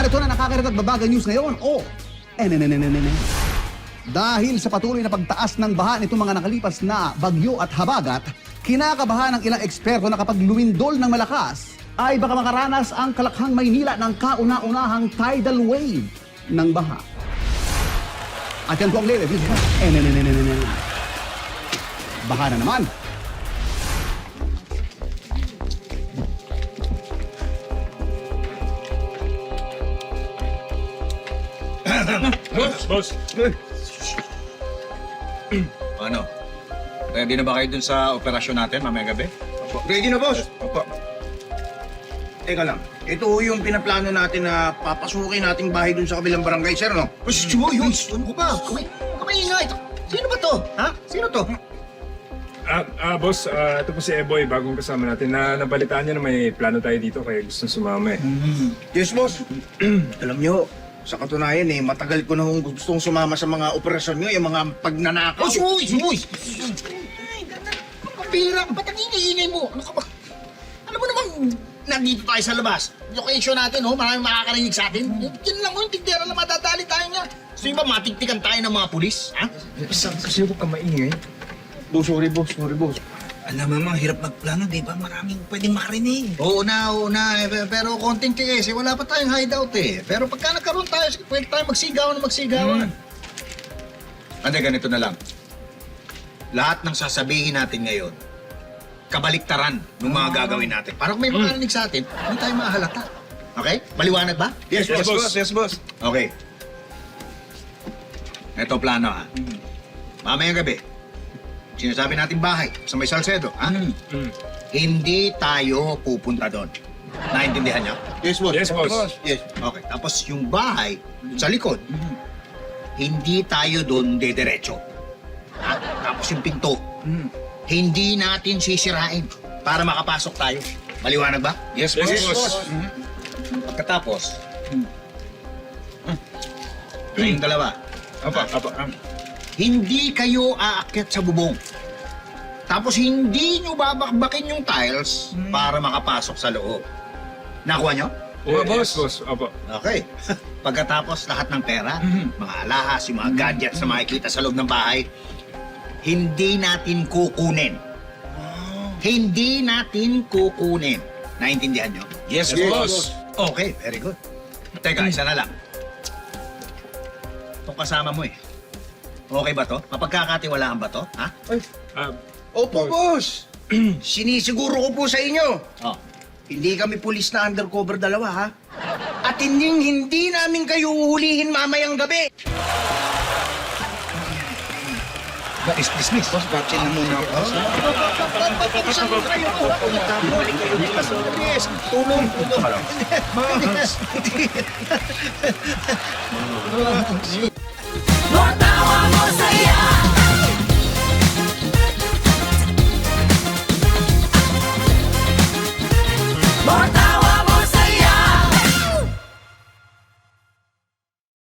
Narito na nakakaragat babagang news ngayon. Dahil sa patuloy na pagtaas ng baha nitong mga nakalipas na bagyo at habagat, kinakabahan ng ilang eksperto na kapag lumindol ng malakas, ay baka makaranas ang Kalakhang Maynila ng kauna-unahang tidal wave ng baha. At yan po ang lele. Baha na naman. Boss. Ano? Ready na ba kayo dun sa operasyon natin mamaya gabi? Opo. Ready na, boss? Opo. Teka lang, ito yung pinaplano natin na papasukin nating bahay dun sa kabilang barangay, sir, no? Ano ko ba? Kamay ito. Sino ba to? Ha? Sino to? Boss, ito po si Eboy, bagong kasama natin. Nabalitaan niya na may plano tayo dito kaya gusto sumama eh. Yes, boss. Alam nyo, sa katunayan matagal ko na gustong sumama sa mga operasyon nyo, yung mga pagnanakaw. Uy! Kapira ka, ba't ang ingay mo? Ano ka ba? Alam mo naman, nandito tayo sa labas. Location natin, maraming makakarinig sa atin. Yan lang, yung tigdera na madadali tayo nga. So yung ba, matigtikan tayo ng mga pulis? Ha? Kasi huwag ka maingay. Boss, sorry, boss. Alam mo, hirap magplano, di ba? Maraming pwedeng makarinig. Oo na. Pero konting tiis, wala pa tayong hideout eh. Pero pagka nagkaroon tayo, pwede tayo magsigawan. Ande, ganito na lang. Lahat ng sasabihin natin ngayon, kabaliktaran ng mga gagawin natin. Para kung may makarinig sa atin, hindi tayo mahalata. Okay? Maliwanag ba? Yes, boss. Yes, boss. Okay. Ito plano ha. Mamayang gabi, sinasabi natin bahay sa may Salcedo, ha? Hindi tayo pupunta doon. Naintindihan niyo? Yes, boss. Yes, boss. Yes. Okay. Tapos yung bahay sa likod, hindi tayo doon dediretso. Ha? Tapos yung pinto, hindi natin sisirain para makapasok tayo. Maliwanag ba? Yes, Yes, boss. boss. Pagkatapos, kayong dalawa, Apa. hindi kayo aakyat sa bubong. Tapos hindi nyo babakbakin yung tiles para makapasok sa loob. Nakuha nyo? Yes, boss. Apa. Okay. Pagkatapos lahat ng pera, mga alahas, yung mga gadgets na makikita sa loob ng bahay, hindi natin kukunin. Hindi natin kukunin. Naintindihan nyo? Yes, boss. Okay, very good. Teka, isa na lang. Itong kasama mo Okay ba to? Mapagkakatiwalaan ba to? Ha? Opo, boss. Sinisiguro ko po sa inyo. Oh. Hindi kami pulis na undercover dalawa, ha? At hindi namin kayo uhulihin mamayang gabi. Dismiss. Boss, batchin na muna ako. Yes, tulong. What